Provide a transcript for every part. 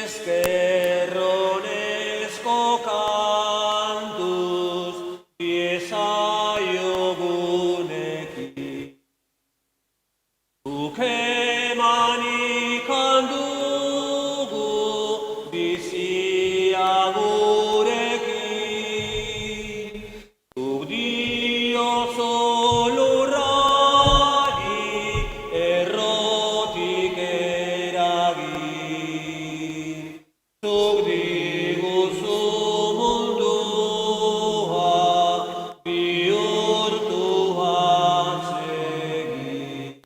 eskerronezko kantuz diezaiogunekin. Zuk emanik handugu bizia gurekin. Zuk diozo lurrari errotik eragin. Zuk diguzu mundua bihurtu atsegin.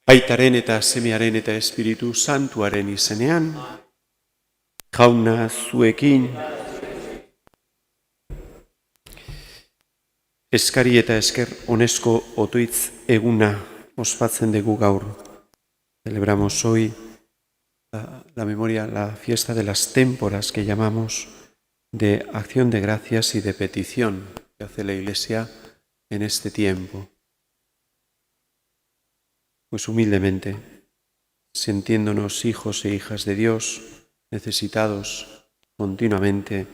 Aitaren eta Semearen eta Espiritu Santuaren izenean, Jauna zuekin. Eskari eta esker onesko otoitz eguna ospatzen dugu gaur. Celebramos hoy la memoria, la fiesta de las témporas que llamamos de acción de gracias y de petición que hace la Iglesia en este tiempo. Pues humildemente, sintiéndonos hijos e hijas de Dios, necesitados continuamente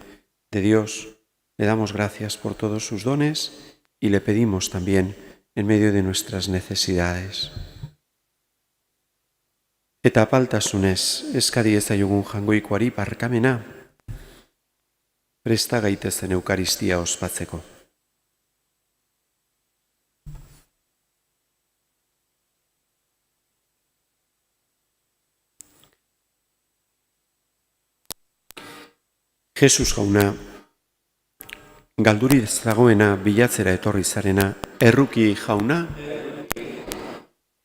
de Dios, le damos gracias por todos sus dones y le pedimos también en medio de nuestras necesidades. Eta apaltasunez, eskari ezaiogun jangoikoari barkamena, presta gaitezen Eukaristia ospatzeko. Jesus jauna, galduri ez dagoena bilatzera etorri zarena, erruki jauna,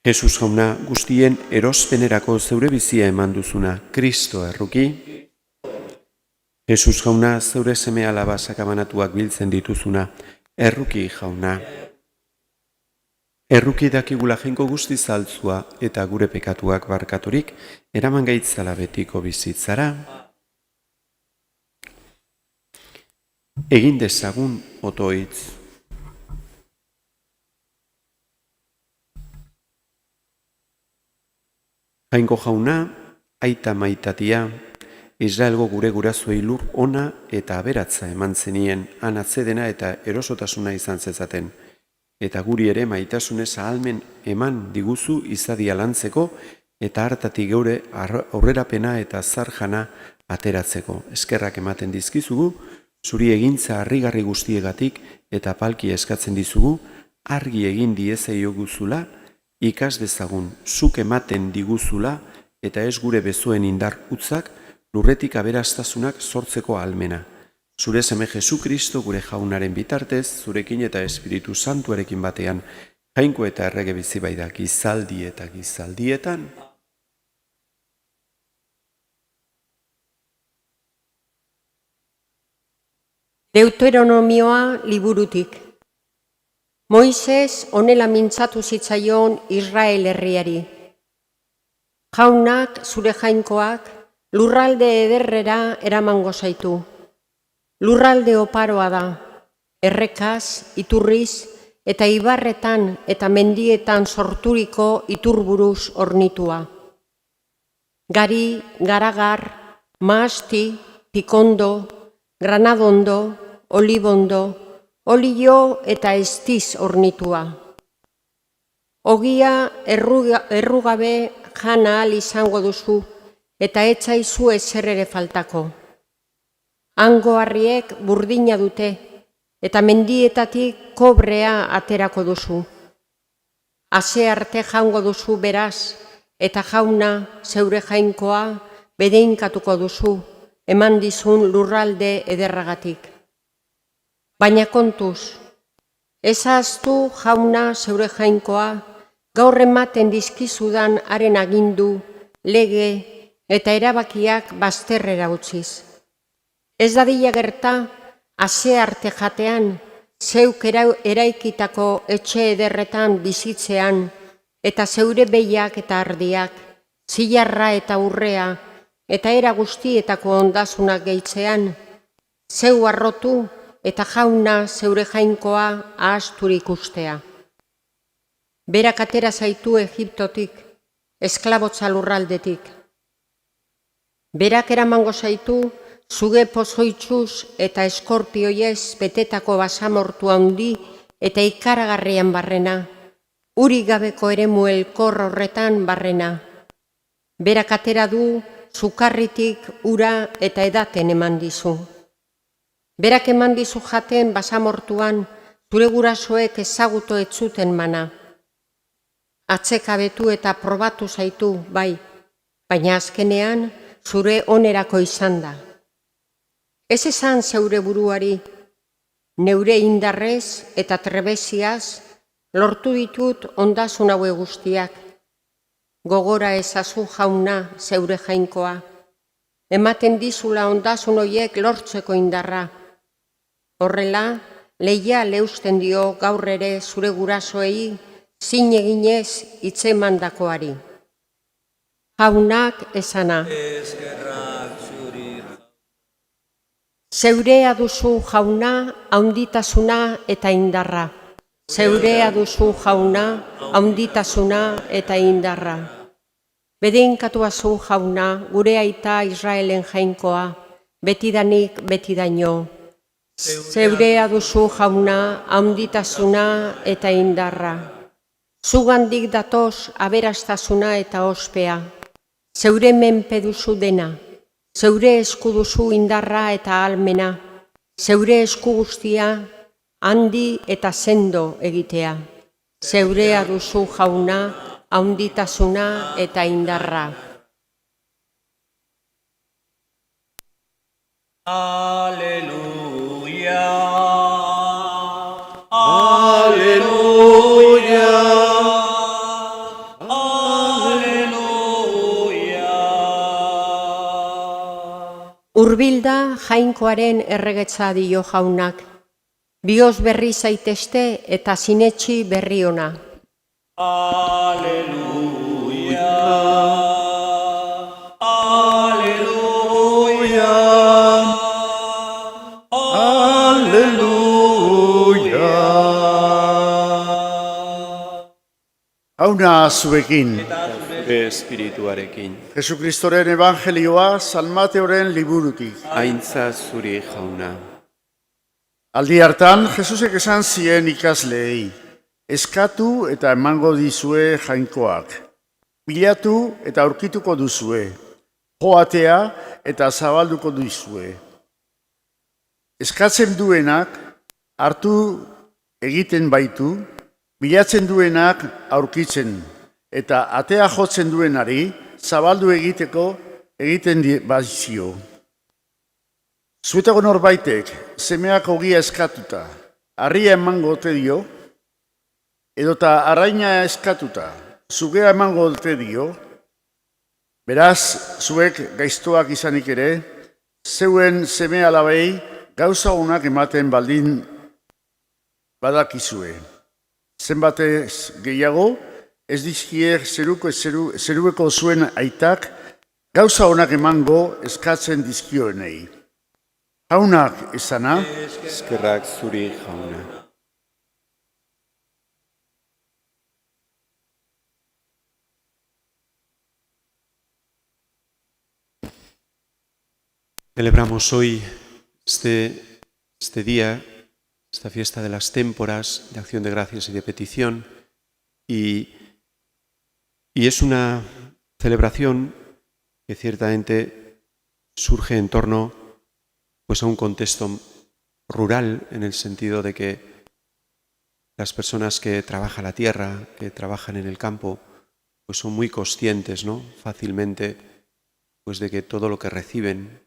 Jesus jauna, guztien erospenerako zeure bizia eman duzuna, Kristo erruki. Jesus jauna, zeure seme alaba sakabanatuak biltzen dituzuna, erruki jauna. Erruki dakigula jainko guzti zaltzua eta gure pekatuak barkaturik, eraman gaitzala betiko bizitzara. Egin dezagun otoitz. Jainko jauna, aita maitatia, Israelgo gure gurasoei lur ona eta aberatza eman zenien, han atzedena eta erosotasuna izan zezaten. Eta guri ere maitasunez ahalmen eman diguzu izadia lantzeko eta hartatik geure aurrerapena eta zarjana ateratzeko. Eskerrak ematen dizkizugu, zuri egintza harrigarri guztiegatik eta palki eskatzen dizugu, argi egin diezaioguzula, ikas dezagun zuk ematen diguzula eta ez gure bezoen indar utzak lurretik aberastasunak sortzeko ahalmena. Zure seme Jesu Kristo gure jaunaren bitartez, zurekin eta Espiritu Santuarekin batean, jainko eta errege bizi baida gizaldi eta gizaldietan. Deuteronomioa liburutik. Moises honela mintzatu zitzaion Israel herriari. Jaunak, zure jainkoak, lurralde ederrera eramango zaitu. Lurralde oparoa da, errekaz, iturriz eta ibarretan eta mendietan sorturiko iturburuz hornitua. Gari, garagar, mahasti, pikondo, granadondo, olibondo, olio eta estiz hornitua. Ogia errugabe jana ahal izango duzu eta etzaizu ezer ere faltako. Hango harriek burdina dute eta mendietatik kobrea aterako duzu. Ase arte jango duzu beraz eta jauna zeure jainkoa bedeinkatuko duzu eman dizun lurralde ederragatik. Baina kontuz, ez ahaztu jauna zeure jainkoa gaur ematen dizkizudan haren agindu, lege eta erabakiak bazterrera utziz. Ez dadila gerta, ase arte jatean, zeuk eraikitako etxe ederretan bizitzean, eta zeure behiak eta ardiak, zilarra eta urrea, eta era guztietako ondasunak gehitzean, zeu arrotu eta jauna zeure jainkoa ahazturik ustea. Berak atera zaitu Egiptotik, esklabotza lurraldetik. Berak eramango zaitu, zuge pozoitzuz eta eskorpioiez betetako basamortu handi eta ikaragarrian barrena, urik gabeko eremu elkor horretan barrena. Berak atera du, sukarritik ura eta edaten eman dizu. Berak eman dizu jaten basamortuan, zure gurasoek ezagutu ez zuten mana. Atzekabetu eta probatu zaitu, bai, baina azkenean zure onerako izan da. Ez esan zeure buruari, neure indarrez eta trebeziaz lortu ditut ondasun haue guztiak. Gogora ezazu jauna zeure jainkoa, ematen dizula ondasun hoiek lortzeko indarra. Horrela, leia leusten dio gaur ere zure gurasoei zin eginez hitzemandakoari. Jaunak esana. Eskerrak zuri. Zeurea duzu jauna, haunditasuna eta indarra. Zeurea duzu jauna, haunditasuna eta indarra. Bedeinkatua zu jauna, gure aita Israelen jainkoa, betidanik betidaino. Zeurea duzu jauna, haunditasuna eta indarra. Zugandik datoz aberastasuna eta ospea. Zeure menpe duzu dena. Zeure esku duzu indarra eta ahalmena. Zeure esku guztia handi eta sendo egitea. Zeurea duzu jauna, haunditasuna eta indarra. Aleluya. Aleluya. Urbilda jainkoaren erregetza dio jaunak. Bioz berri zaitezte eta sinetxi berri ona. Aleluya. Aleluya. Aleluya. Hauna zuekin, Zure espirituarekin. Jesukristoren evangelioa San Mateoren liburutik. Aintza zuri jauna. Aldi hartan, Jesusek esan zien ikasleei, eskatu eta emango dizue jainkoak. Bilatu eta aurkituko duzue. Joatea eta zabalduko dizue. Eskatzen duenak hartu egiten baitu, bilatzen duenak aurkitzen, eta atea jotzen duenari zabaldu egiten baizio. Zuetako norbaitek semeak ogia eskatuta, harria emango ote dio, edota arraina eskatuta, zugea emango ote dio, beraz, zuek gaiztoak izanik ere, zeuen seme alabei gauza onak ematen baldin badakizue. Zenbatez gehiago, ez dizkie zerueko zuen aitak gauza onak emango eskatzen dizkioenei. Jaunak esana, Eskerrak zuri jauna. Celebramos hoy este día, esta fiesta de las témporas de acción de gracias y de petición, y es una celebración que ciertamente surge en torno pues, a un contexto rural, en el sentido de que las personas que trabajan la tierra, que trabajan en el campo, pues son muy conscientes, ¿no? Fácilmente, pues de que todo lo que reciben,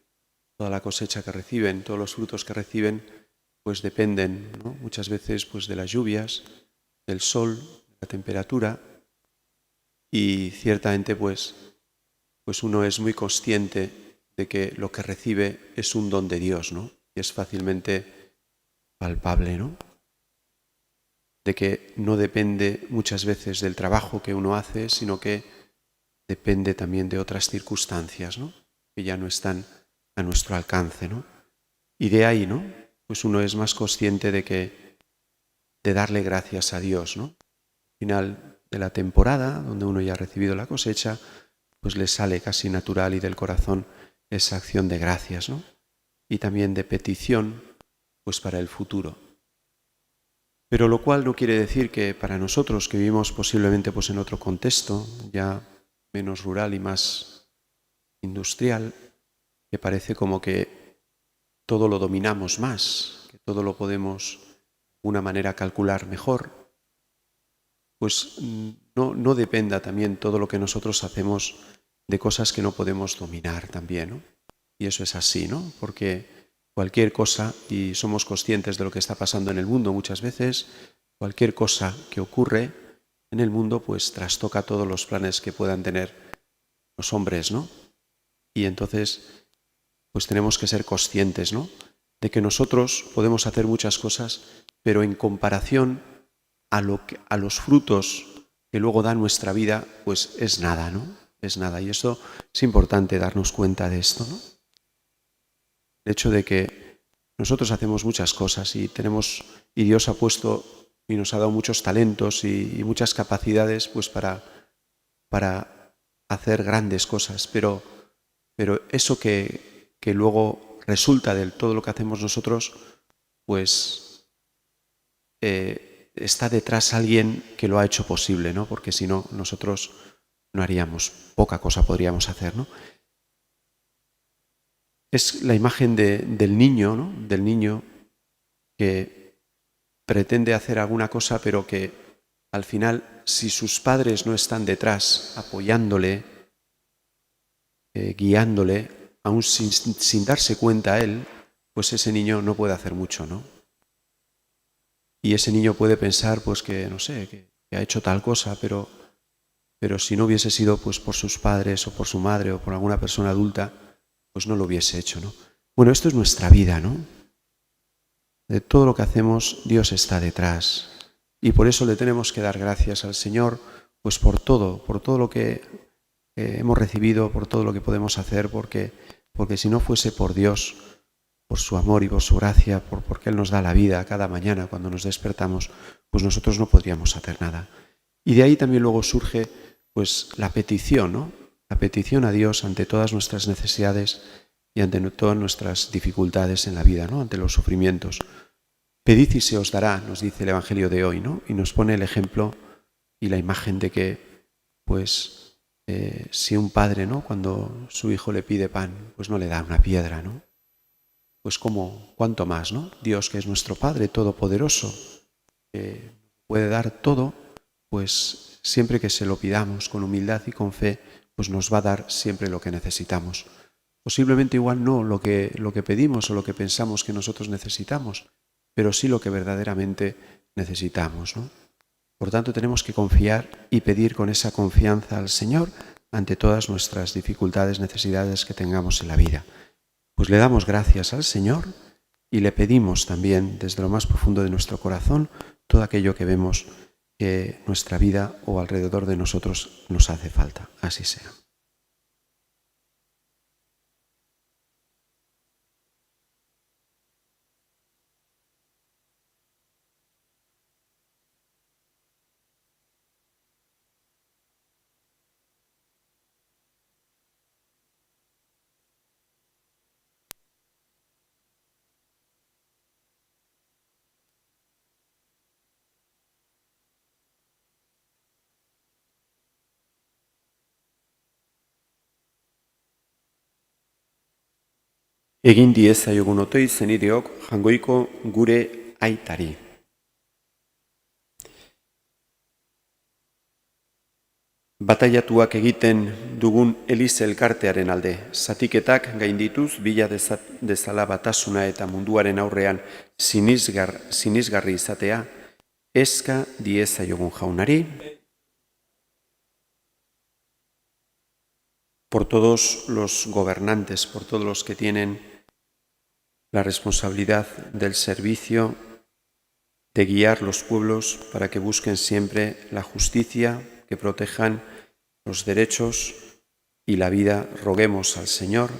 toda la cosecha que reciben, todos los frutos que reciben, pues dependen, ¿no? Muchas veces pues de las lluvias, del sol, de la temperatura, y ciertamente pues uno es muy consciente de que lo que recibe es un don de Dios, ¿no? Y es fácilmente palpable, ¿no? De que no depende muchas veces del trabajo que uno hace, sino que depende también de otras circunstancias, ¿no? Que ya no están a nuestro alcance, ¿no? Y de ahí, ¿no? Pues uno es más consciente de darle gracias a Dios, ¿no? Al final, la temporada, donde uno ya ha recibido la cosecha, pues le sale casi natural y del corazón esa acción de gracias, ¿no? Y también de petición, pues para el futuro. Pero lo cual no quiere decir que para nosotros que vivimos posiblemente pues en otro contexto, ya menos rural y más industrial, que parece como que todo lo dominamos más, que todo lo podemos de una manera calcular mejor, pues no dependa también todo lo que nosotros hacemos de cosas que no podemos dominar también, ¿no? Y eso es así, ¿no? Porque cualquier cosa, y somos conscientes de lo que está pasando en el mundo muchas veces, cualquier cosa que ocurre en el mundo pues trastoca todos los planes que puedan tener los hombres, ¿no? Y entonces pues tenemos que ser conscientes, ¿no? De que nosotros podemos hacer muchas cosas, pero en comparación a los frutos que luego da nuestra vida, pues es nada, ¿no? Es nada. Y esto es importante darnos cuenta de esto, ¿no? El hecho de que nosotros hacemos muchas cosas y Dios ha puesto y nos ha dado muchos talentos y muchas capacidades pues para hacer grandes cosas, pero eso que luego resulta de todo lo que hacemos nosotros, pues está detrás alguien que lo ha hecho posible, ¿no? Porque si no, nosotros no haríamos, poca cosa podríamos hacer, ¿no? Es la imagen del niño, ¿no? Del niño que pretende hacer alguna cosa, pero que al final, si sus padres no están detrás, apoyándole, guiándole, aún sin darse cuenta él, pues ese niño no puede hacer mucho, ¿no? Y ese niño puede pensar, pues que, no sé, que ha hecho tal cosa, pero si no hubiese sido pues por sus padres o por su madre o por alguna persona adulta, pues no lo hubiese hecho, ¿no? Bueno, esto es nuestra vida, ¿no? De todo lo que hacemos, Dios está detrás. Y por eso le tenemos que dar gracias al Señor, pues por todo lo que hemos recibido, por todo lo que podemos hacer, porque si no fuese por Dios, por su amor y por su gracia, porque Él nos da la vida cada mañana cuando nos despertamos, pues nosotros no podríamos hacer nada. Y de ahí también luego surge pues la petición, ¿no? La petición a Dios ante todas nuestras necesidades y ante todas nuestras dificultades en la vida, ¿no? Ante los sufrimientos. Pedid y se os dará, nos dice el Evangelio de hoy, ¿no? Y nos pone el ejemplo y la imagen de que, pues, si un padre, ¿no? Cuando su hijo le pide pan, pues no le da una piedra, ¿no? Pues cuánto más, ¿no? Dios, que es nuestro Padre Todopoderoso, que puede dar todo, pues siempre que se lo pidamos con humildad y con fe, pues nos va a dar siempre lo que necesitamos. Posiblemente igual no lo que pedimos o lo que pensamos que nosotros necesitamos, pero sí lo que verdaderamente necesitamos, ¿no? Por tanto, tenemos que confiar y pedir con esa confianza al Señor ante todas nuestras dificultades, necesidades que tengamos en la vida. Pues le damos gracias al Señor y le pedimos también desde lo más profundo de nuestro corazón todo aquello que vemos que nuestra vida o alrededor de nosotros nos hace falta. Así sea. Egin diezaiogun otoi zenideok jangoiko gure aitari. Bataiatuak egiten dugun Elize elkartearen alde, zatiketak gaindituz bila dezala batasuna eta munduaren aurrean sinisgarri izatea, eska diezaiogun jaunari. Por todos los gobernantes, por todos los que tienen la responsabilidad del servicio de guiar los pueblos para que busquen siempre la justicia, que protejan los derechos y la vida, roguemos al Señor.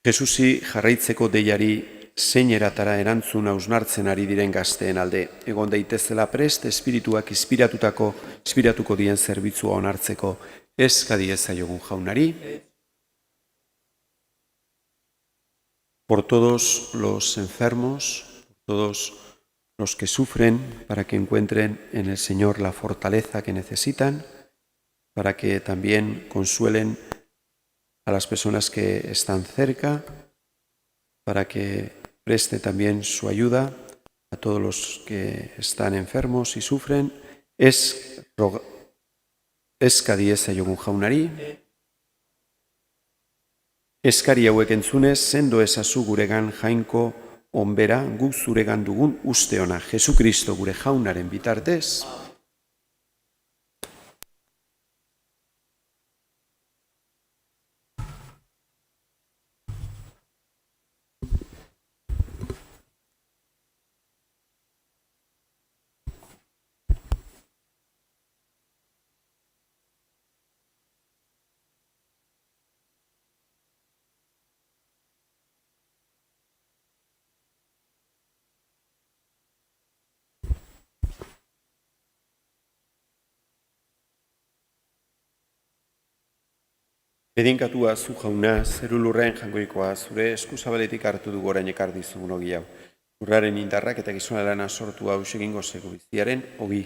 Jesusi jarraitzeko deiari zein eratara erantzun hausnartzen ari diren gazteen alde. Egon daitezela prest, espirituak inspiratuko dien zerbitzua onartzeko. Eska diezaiogun jaunari. Por todos los enfermos, por todos los que sufren, para que encuentren en el Señor la fortaleza que necesitan, para que también consuelen a las personas que están cerca, para que preste también su ayuda a todos los que están enfermos y sufren. Eska diezaiogun jaunari. Eskari hauek entzunez, sendo ezazu guregan jainko onbera, guk zuregan dugun uste ona, Jesukristo gure jaunaren bitartez. Bedinkatua zu jauna, zeru lurrean jangoikoa, zure eskuzabaletik hartu dugu orain ekar dizugun ogi hau. Lurraren indarrak eta gizona lana sortu hau egingo zego biziaren ogi.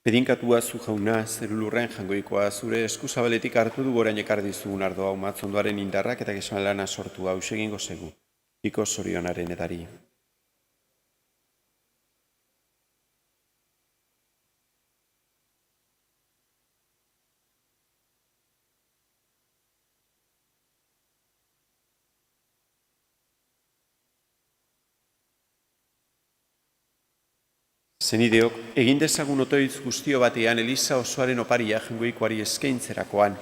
Bedinkatua zu jauna, zeru lurrean jangoikoa, zure eskuzabaletik hartu du orain ekar dizugun ardo hau, matzondoaren indarrak eta gizona lana sortu hau egingo zegu, iko zorionaren edari. Zenideok, egin dezagun otoitz guztio batean Eliza osoaren oparia jangoikoari eskaintzerakoan.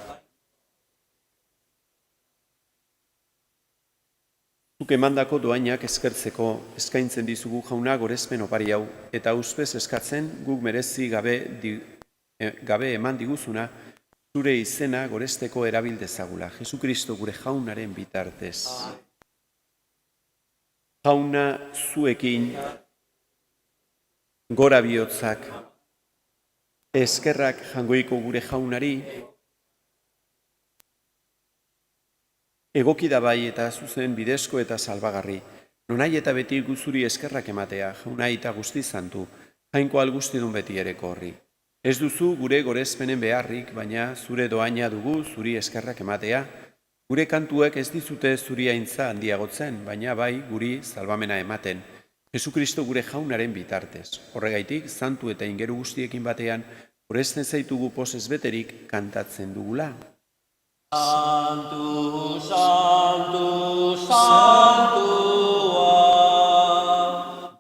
Zuk emandako doainak eskertzeko eskaintzen dizugu jauna gorezpen opari hau, eta uzpez eskatzen guk merezi gabe eman diguzuna, zure izena gorezteko erabil dezagula, Jesukristo gure jaunaren bitartez. Jauna zuekin, gora bihotzak, eskerrak jangoiko gure jaunari, egoki da bai eta zuzen bidezko eta salbagarri, nonai eta beti guzuri eskerrak ematea, jaunai eta guzti zantu, jainko algustidun beti ereko horri. Ez duzu gure gorezpenen beharrik, baina zure doaina dugu zuri eskerrak ematea, gure kantuek ez dizute zuri aintza handiagotzen, baina bai guri salbamena ematen, Jesukristo gure jaunaren bitartez. Horregaitik, zantu eta ingeru guztiekin batean, horrezten zaitugu pozez beterik kantatzen dugula. Santu, santu, santua.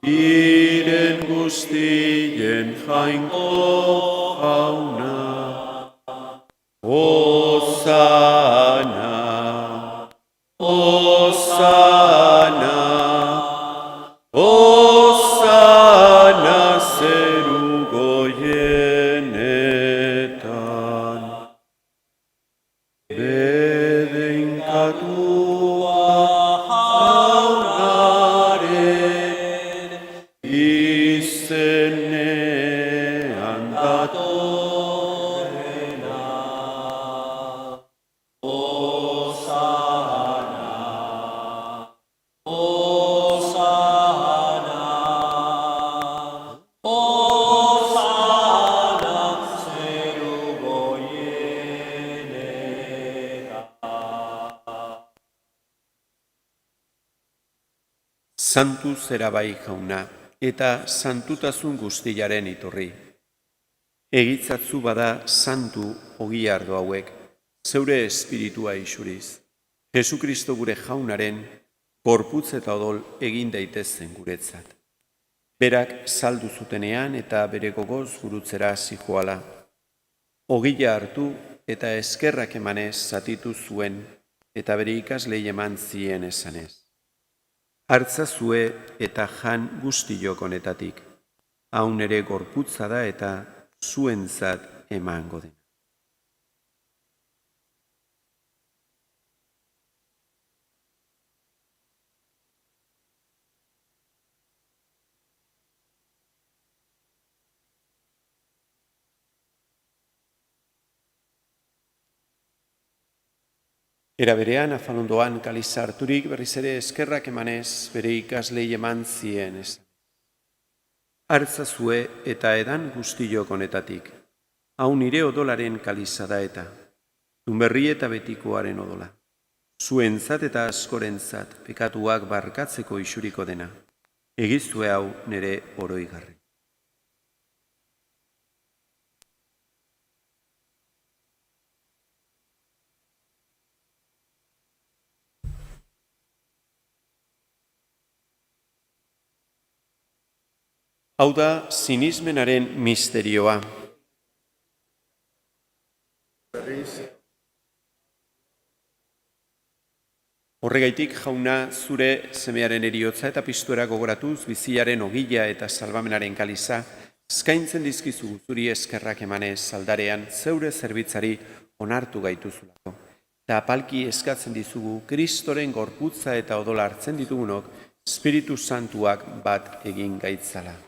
Diren guztien jainko jauna. Osana, Osana. Osana zeru goienetan, bedeinkatua jaunaren izenean datorrena. Osana, Osana. Santu zera bai jauna, eta santutasun guztiaren iturri. Egitzatzu bada santu ogi ardo hauek, zeure espiritua isuriz. Jesukristo gure jaunaren, gorputz eta odol egin daitezen guretzat. Berak saldu zutenean eta bere gogoz gurutzera zijoala. Ogila hartu eta eskerrak emanez zatitu zuen eta bere ikaslei eman zien esanez. Hartzazue eta jan guztiok honetatik. Hau nere gorputza da eta zuentzat emango dena. Era berean, afalondoan kaliza harturik berriz ere eskerrak emanez, bere ikaslei eman zien ez. Hartzazue eta edan guztiok honetatik. Hau nire odolaren kaliza da eta, tunberri eta betikoaren odola. Zuentzat eta askorentzat pekatuak barkatzeko isuriko dena. Egizue hau nire oroigarri. Hau da sinismenaren misterioa. Horregaitik, Jauna, zure semearen eriotza eta pistuera gogoratuz, biziaren ogila eta salbamenaren kaliza, eskaintzen dizkizu zuri eskerrak emanez aldarean zeure zerbitzari onartu gaituzulako. Eta apalki eskatzen dizugu, Kristoren gorputza eta odola hartzen ditugunok, Espiritu Santuak bat egin gaitzala.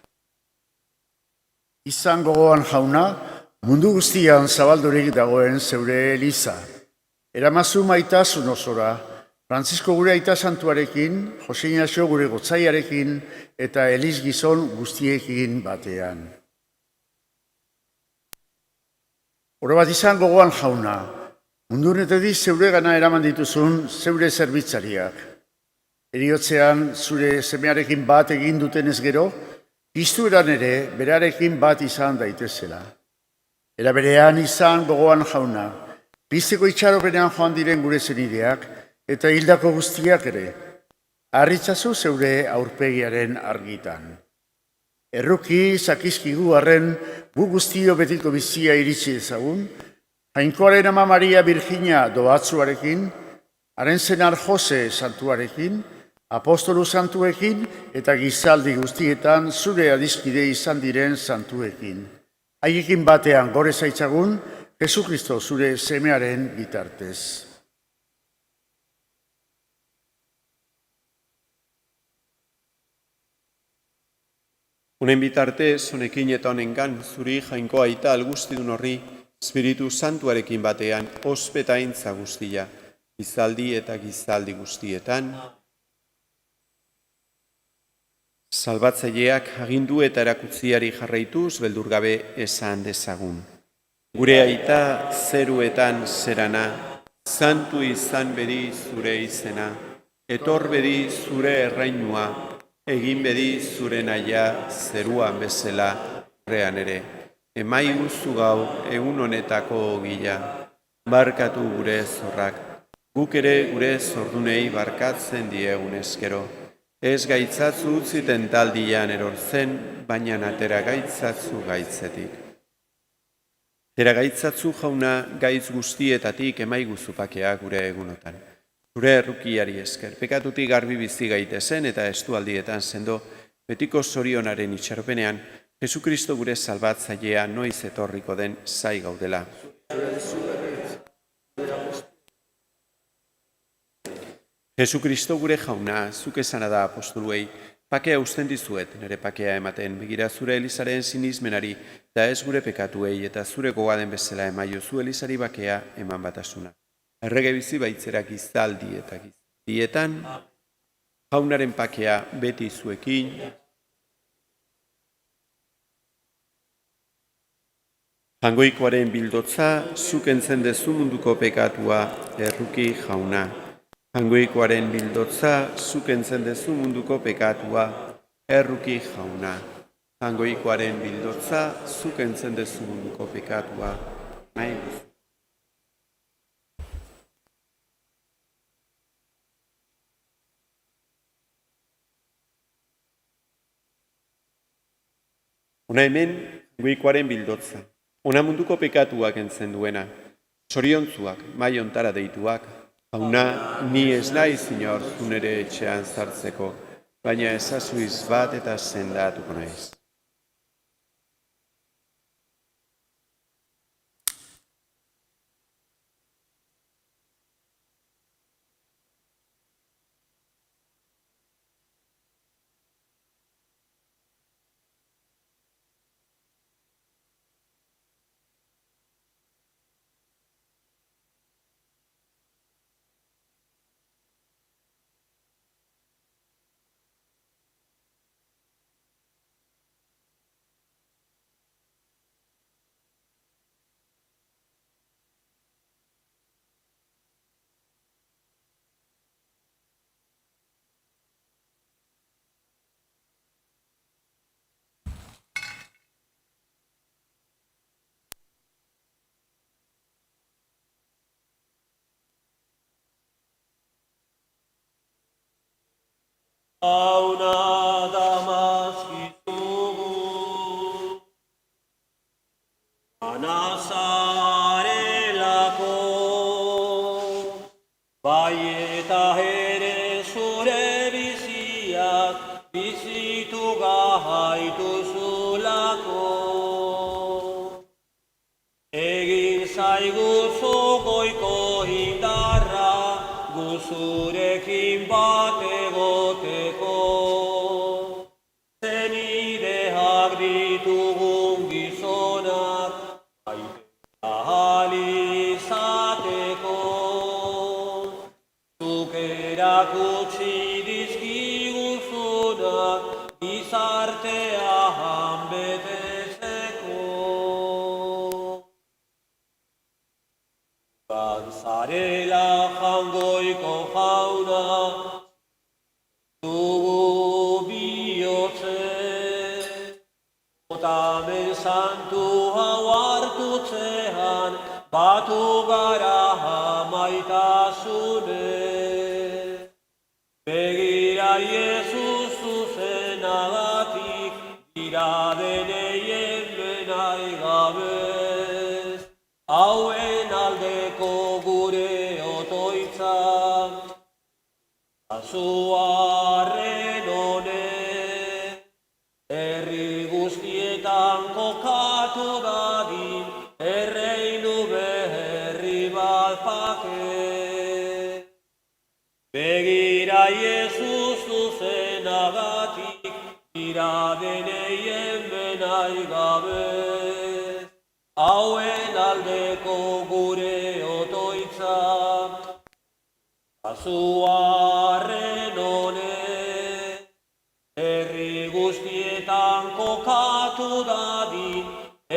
Izan gogoan, Jauna, mundu guztian zabaldurik dagoen zeure eliza. Eramazu maitasun osora, Frantzisko gure aita santuarekin, Jose Ignacio gure gotzaiarekin eta Eliz gizon guztiekin batean. Oro bat izan gogoan, Jauna, mundu honetatik zeure gana eraman dituzun zeure zerbitzariak. Eriotzean zure semearekin bat egin dutenez gero, piztueran ere berarekin bat izan daitezela. Era berean izan gogoan, Jauna, pizteko itxaropenean joan diren gure zenideak eta hildako guztiak ere, harritzazu zeure aurpegiaren argitan. Erruki zakizkigu arren gu guztio betiko bizia iritsi ezagun, Jainkoaren ama Maria Virginia doatzuarekin, haren senar Jose santuarekin, apostolu santuekin eta gizaldi guztietan zure adiskide izan diren santuekin. Haiekin batean gore zaitzagun, Jesukristo zure semearen bitartez. Honen bitartez, honekin eta honengan, zuri Jainko aita algustidun horri, Espiritu Santuarekin batean, ospetaintza guztia, gizaldi eta gizaldi guztietan, salbatzaileak agindu eta erakutziari jarraituz beldurgabe esan dezagun. Gure aita zeruetan zerana, santu izan bedi zure izena, etor bedi zure errainua, egin bedi zure naia zeruan bezala rean ere. Emai guzu gau egun honetako ogila, barkatu gure zorrak, guk ere gure zordunei barkatzen diegun eskero. Ez gaitzatzu utziten taldian erortzen, baina atera gaitzatzu gaitzetik. Atera gaitzatzu, Jauna, gaitz guztietatik emaiguzu pakea gure egunotan. Zure errukiari esker, pekatutik garbi bizi gaitezen eta estualdietan sendo, betiko zorionaren itxaropenean, Jesukristo gure salbatzailea noiz etorriko den zai gaudela. Jesukristo gure Jauna, zuk esana da apostoluei, pakea usten dizuet, nire pakea ematen, begira zure Elizaren sinismenari, eta ez gure pekatuei, eta zure gogaden bezala emaio zu Elizari bakea eman batasuna. Errege bizi baitzera gizaldi eta gizaldietan, Jaunaren pakea beti zuekin, Jangoikoaren bildotza, zuk entzen dezu munduko pekatua, erruki Jauna. Jangoikoaren bildotza, zuk entzen dezu munduko pekatua, erruki Jauna. Jangoikoaren bildotza, zuk entzen dezu munduko pekatua, nahi duzu. Hona hemen, jangoikoaren bildotza. Ona munduko pekatuak entzen duena, zoriontzuak, maiontara deituak, Jauna, ni ez nahi, Señor, zunere etxean sartzeko, baina ezazuiz bat eta sendatuko naiz. Auna damazkizugu, anazarelako, bai eta ere zure biziak bizitu gaituzulako. Egin zaiguzu goiko indarra, guzurekin bat egoteko. Zenideak ditugun gizonak, baita ahal izateko. Zuk erakutsi dizkiguzunak, gizartean betetzeko. Zarela jangoiko jauna, dugu bihotze, otamen santu hau hartutzean, batu gara maitasune. Begira Jesus zuzenagatik, dira deneien benai gabez, hauen aldeko gure otoitza, azuarren honek, herri guztietan kokatu dadin, erreinu berri bat pake. Begira Jesus zuzenagatik, dira deneien benai gabez, hauen aldeko gure otoitza, azuarren honek, herri guztietan kokatu dadin,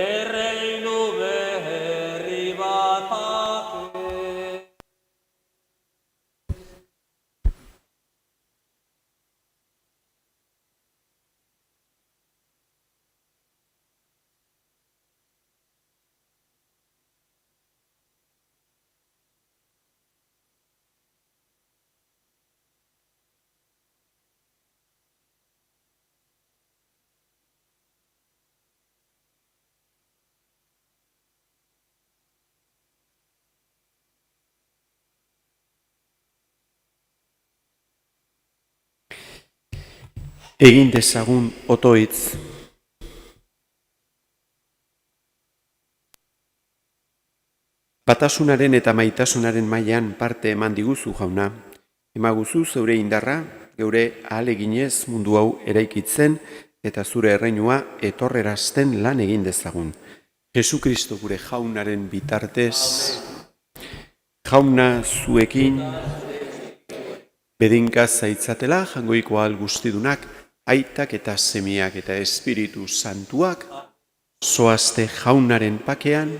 erreinu berri bat pake. Egin dezagun otoitz. Batasunaren eta maitasunaren mailan parte eman diguzu, jauna. Emaguzu zeure indarra, geure ahaleginez mundu hau eraikitzen eta zure erreinua etorrerazten lan egin dezagun. Jesukristo gure jaunaren bitartez, jauna zuekin, bedinka zaitzatela jangoiko ahal guztidunak, aitak eta semiak eta espiritu santuak, zoazte jaunaren pakean,